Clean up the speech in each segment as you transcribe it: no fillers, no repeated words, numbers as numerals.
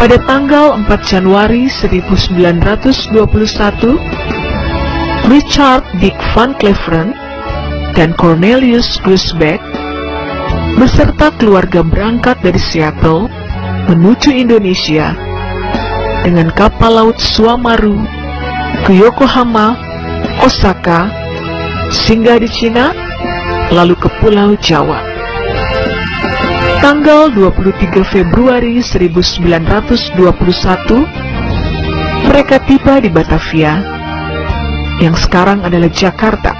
Pada tanggal 4 Januari 1921, Richard Dick Van Cleveren dan Cornelius Groesbeck beserta keluarga berangkat dari Seattle menuju Indonesia dengan kapal laut Suamaru ke Yokohama, Osaka, singgah di Cina, lalu ke Pulau Jawa. Tanggal 23 Februari 1921, mereka tiba di Batavia, yang sekarang adalah Jakarta.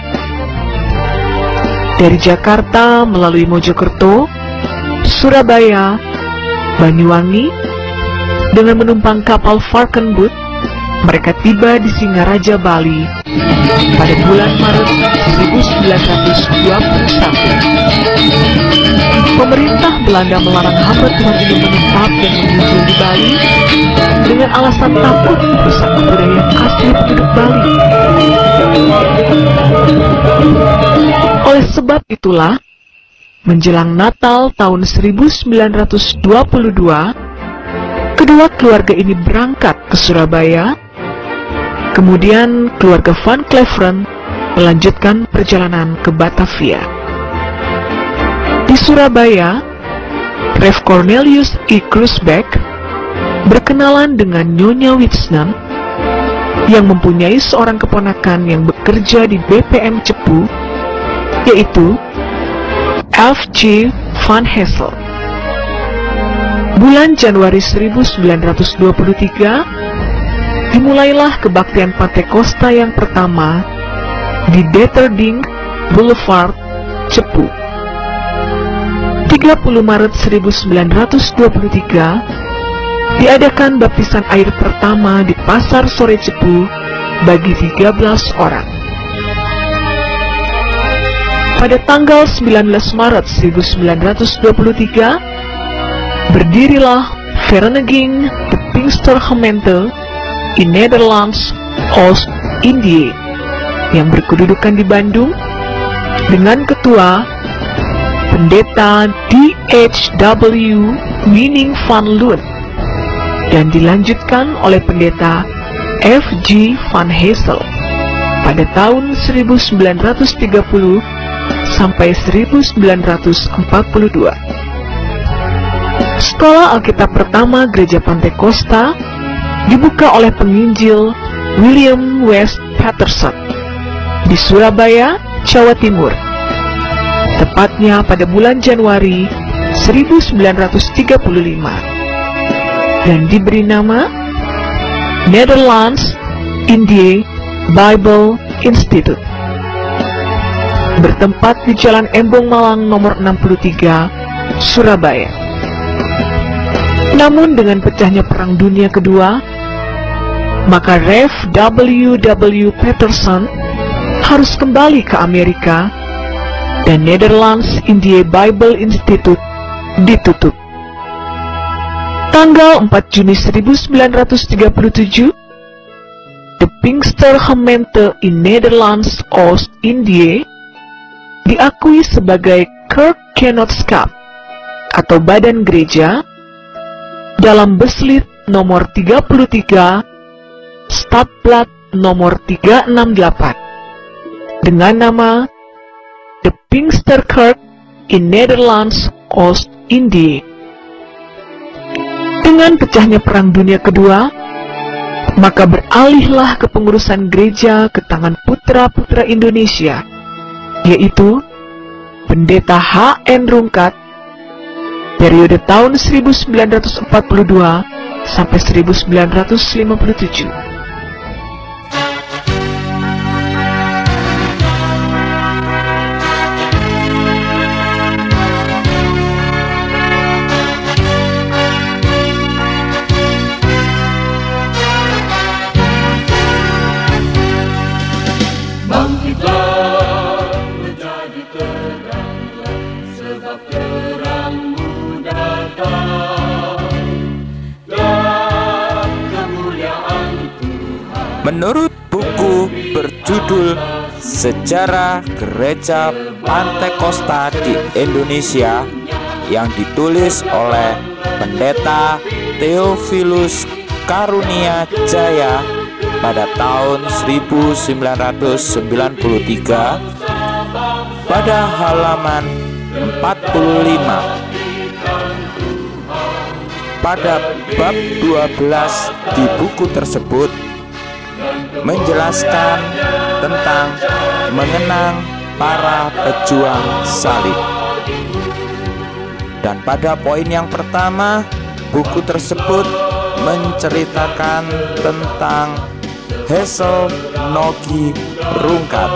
Dari Jakarta melalui Mojokerto, Surabaya, Banyuwangi, dengan menumpang kapal Varkenboot, mereka tiba di Singaraja, Bali pada bulan Maret 1921. Pemerintah Belanda melarang hamba Tuhan ini menetap dan mengunjungi di Bali dengan alasan takut merusak kebudayaan asli penduduk Bali. Oleh sebab itulah, menjelang Natal tahun 1922, kedua keluarga ini berangkat ke Surabaya. Kemudian keluarga Van Cleveren melanjutkan perjalanan ke Batavia. Di Surabaya, Rev Cornelius E. Groesbeck berkenalan dengan Nyonya Wisnan yang mempunyai seorang keponakan yang bekerja di BPM Cepu, yaitu F.G. Van Hessel. Bulan Januari 1923, dimulailah kebaktian Pantekosta yang pertama di Deterding Boulevard, Cepu. 30 Maret 1923, diadakan baptisan air pertama di Pasar Sore Cepu bagi 13 orang. Pada tanggal 19 Maret 1923, berdirilah Vereniging de Pinkstergemeente in Nederlands Oost-Indië yang berkedudukan di Bandung dengan ketua Pendeta D.H.W. Winning van Loon dan dilanjutkan oleh Pendeta F.G. Van Hessel pada tahun 1930 sampai 1942. Sekolah Alkitab pertama Gereja Pantekosta dibuka oleh penginjil William West Patterson di Surabaya, Jawa Timur, tepatnya pada bulan Januari 1935, dan diberi nama Netherlands Indië Bible Institute, bertempat di Jalan Embong Malang nomor 63, Surabaya. Namun dengan pecahnya Perang Dunia Kedua, maka Rev W.W. Patterson harus kembali ke Amerika dan Netherlands Indië Bible Institute ditutup. Tanggal 4 Juni 1937, de Pinkstergemeente in Nederlands Oost-Indië diakui sebagai Kerkgenootschap atau badan gereja dalam beslit nomor 33 Stadblad nomor 368 dengan nama The Pinksterkerk in Nederlands Oost-Indië. Dengan pecahnya Perang Dunia Kedua, maka beralihlah kepengurusan gereja ke tangan putra-putra Indonesia, yaitu Pendeta H.N. Rungkat, periode tahun 1942 sampai 1957. Menurut buku berjudul Sejarah Gereja Pantekosta di Indonesia yang ditulis oleh Pendeta Theophilus Karunia Jaya pada tahun 1993 pada halaman 45. Pada bab 12 di buku tersebut menjelaskan tentang mengenang para pejuang salib. Dan pada poin yang pertama, buku tersebut menceritakan tentang Hazel Nogi Rungkat,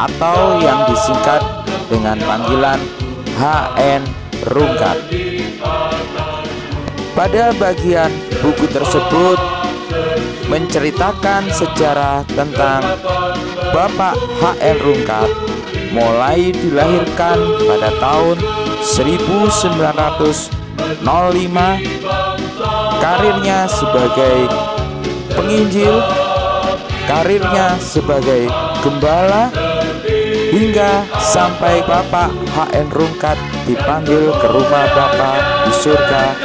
atau yang disingkat dengan panggilan HN Rungkat. Pada bagian buku tersebut menceritakan sejarah tentang Bapak HN Rungkat mulai dilahirkan pada tahun 1905, karirnya sebagai penginjil, karirnya sebagai gembala, hingga sampai Bapak HN Rungkat dipanggil ke rumah Bapa di surga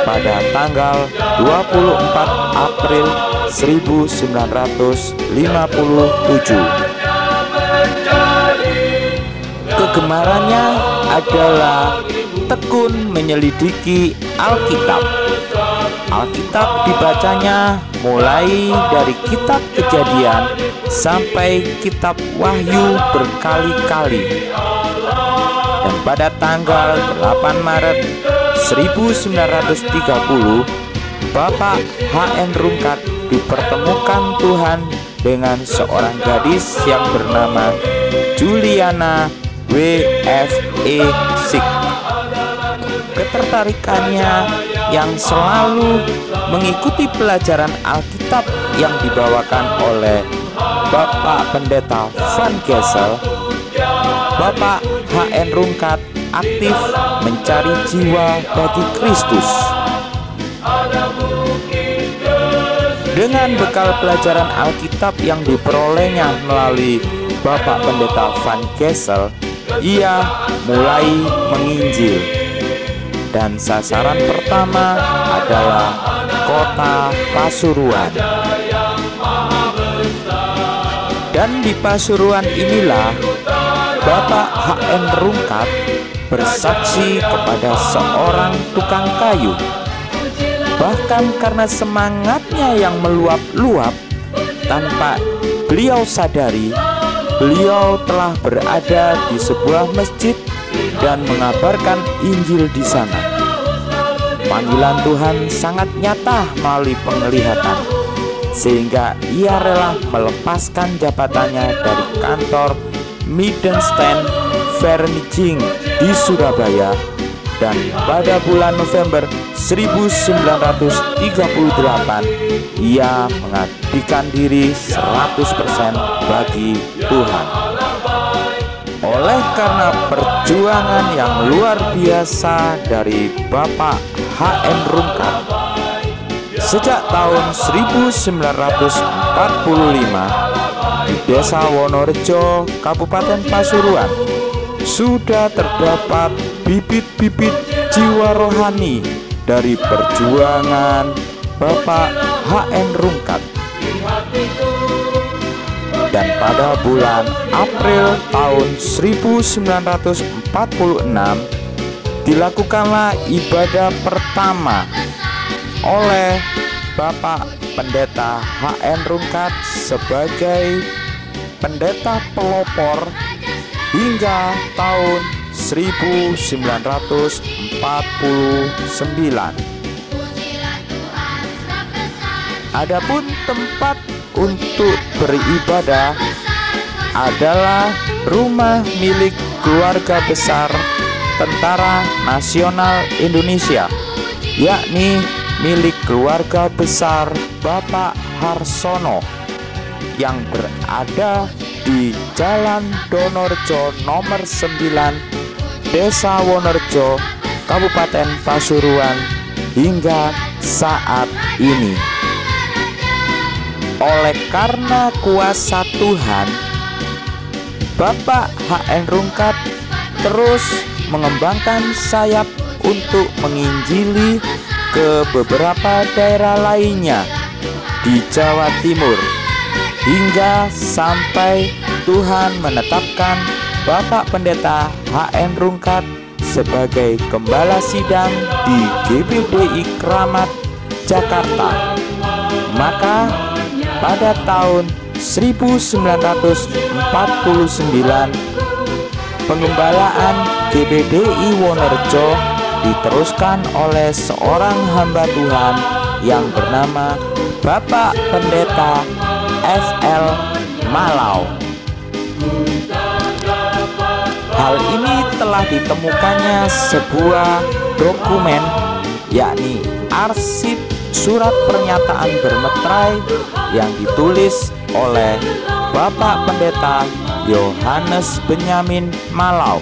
pada tanggal 24 April 1957. Kegemarannya adalah tekun menyelidiki Alkitab. Alkitab dibacanya mulai dari kitab Kejadian sampai kitab Wahyu berkali-kali. Dan pada tanggal 8 Maret 1930, Bapak HN Rungkat dipertemukan Tuhan dengan seorang gadis yang bernama Juliana W.F.E. Sik. Ketertarikannya yang selalu mengikuti pelajaran Alkitab yang dibawakan oleh Bapak Pendeta Van Gessel, Bapak HN Rungkat aktif mencari jiwa bagi Kristus. Dengan bekal pelajaran Alkitab yang diperolehnya melalui Bapak Pendeta Van Gessel, ia mulai menginjil. Dan sasaran pertama adalah kota Pasuruan. Dan di Pasuruan inilah Bapak HN Rungkat bersaksi kepada seorang tukang kayu. Bahkan karena semangatnya yang meluap-luap, tanpa beliau sadari, beliau telah berada di sebuah masjid dan mengabarkan Injil di sana. Panggilan Tuhan sangat nyata melalui penglihatan, sehingga ia rela melepaskan jabatannya dari kantor Middenstand Vereniging di Surabaya. Dan pada bulan November 1938 ia mengabdikan diri 100% bagi Tuhan. Oleh karena perjuangan yang luar biasa dari Bapak HN Rungkat, sejak tahun 1945 di Desa Wonorejo, Kabupaten Pasuruan, sudah terdapat bibit-bibit jiwa rohani dari perjuangan Bapak HN Rungkat. Dan pada bulan April tahun 1946 dilakukanlah ibadah pertama oleh Bapak Pendeta HN Rungkat sebagai pendeta pelopor hingga tahun 1949. Adapun tempat untuk beribadah adalah rumah milik keluarga besar Tentara Nasional Indonesia, yakni milik keluarga besar Bapak Harsono yang berada di Jalan Donorjo nomor 9, Desa Wonorejo, Kabupaten Pasuruan hingga saat ini. Oleh karena kuasa Tuhan, Bapak HN Rungkat terus mengembangkan sayap untuk menginjili ke beberapa daerah lainnya di Jawa Timur, hingga sampai Tuhan menetapkan Bapak Pendeta H.N. Rungkat sebagai Gembala Sidang di GBDI Kramat, Jakarta. Maka pada tahun 1949 pengembalaan GBDI Wonorejo diteruskan oleh seorang hamba Tuhan yang bernama Bapak Pendeta F.L. Malau. Hal ini telah ditemukannya sebuah dokumen, yakni arsip surat pernyataan bermeterai yang ditulis oleh Bapak Pendeta Yohanes Benyamin Malau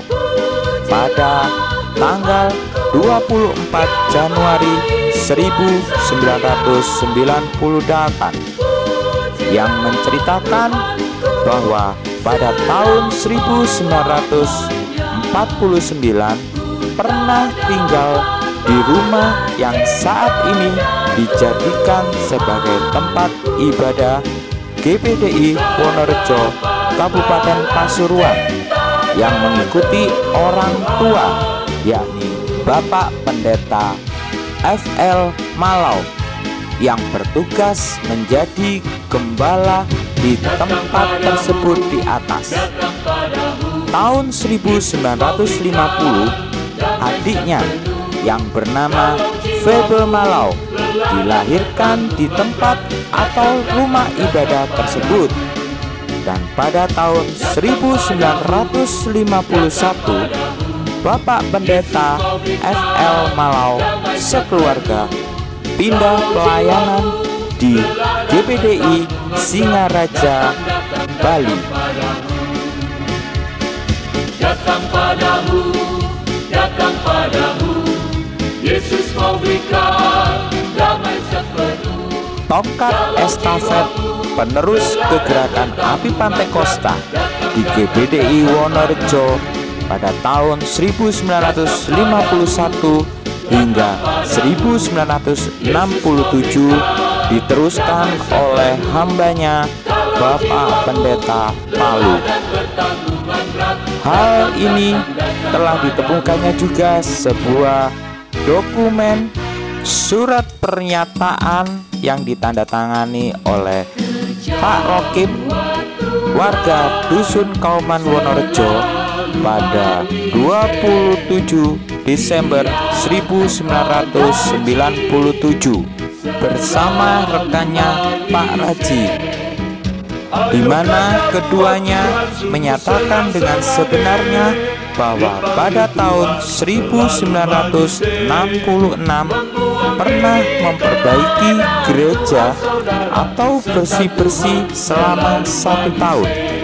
pada tanggal 24 Januari 1998 yang menceritakan bahwa pada tahun 1949 pernah tinggal di rumah yang saat ini dijadikan sebagai tempat ibadah GBDI Wonorejo Kabupaten Pasuruan yang mengikuti orang tua, yakni Bapak Pendeta F.L. Malau yang bertugas menjadi gembala di tempat tersebut di atas. Tahun 1950 adiknya yang bernama Febel Malau dilahirkan di tempat atau rumah ibadah tersebut. Dan pada tahun 1951 Bapak Pendeta F.L. Malau sekeluarga pindah pelayanan di GBDI Singaraja, Bali. Datang padamu, Yesus mau berikan damai sepenuh. Tongkat estafet penerus kegerakan Api Pantekosta di GBDI Wonorejo pada tahun 1951 hingga 1967 diteruskan oleh hambanya Bapak Pendeta Palu. Hal ini telah ditemukannya juga sebuah dokumen surat pernyataan yang ditandatangani oleh Pak Rokib, warga Dusun Kauman Wonorejo pada 27 Desember 1997 bersama rekannya Pak Raji, di mana keduanya menyatakan dengan sebenarnya bahwa pada tahun 1966 pernah memperbaiki gereja atau bersih-bersih selama 1 tahun.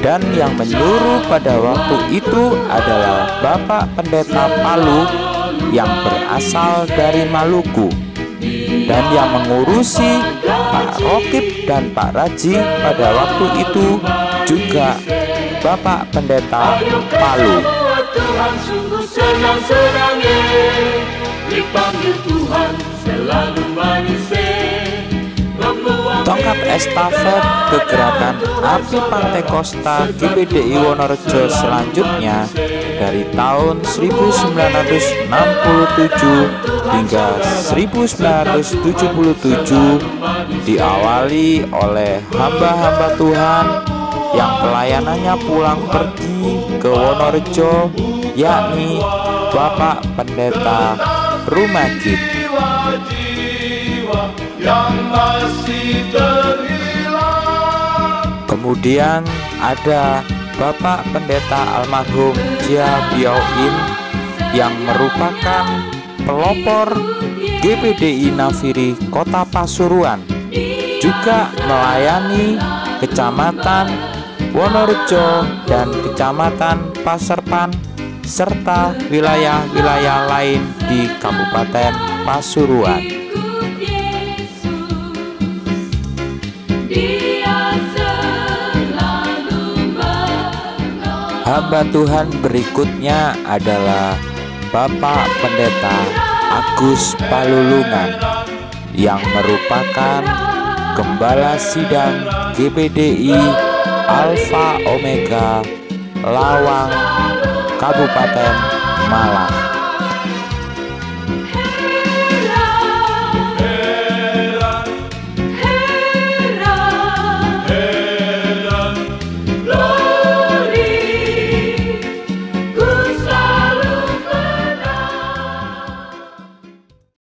Dan yang menyuruh pada waktu itu adalah Bapak Pendeta Palu yang berasal dari Maluku, dan yang mengurusi Pak Rokib dan Pak Raji pada waktu itu juga Bapak Pendeta Palu. Tuhan sungguh senang-senangnya, dipanggil Tuhan selalu manis. Tongkat estafet kegerakan Api Pantekosta GBDI Wonorejo selanjutnya dari tahun 1967 hingga 1977 diawali oleh hamba-hamba Tuhan yang pelayanannya pulang pergi ke Wonorejo, yakni Bapak Pendeta Rumagit. Kemudian ada Bapak Pendeta almarhum Jia Biauin yang merupakan pelopor GBDI Nafiri Kota Pasuruan, juga melayani Kecamatan Wonorejo dan Kecamatan Paserpan serta wilayah-wilayah lain di Kabupaten Pasuruan. Hamba Tuhan berikutnya adalah Bapak Pendeta Agus Palulungan yang merupakan Gembala Sidang GPDI Alfa Omega Lawang, Kabupaten Malang.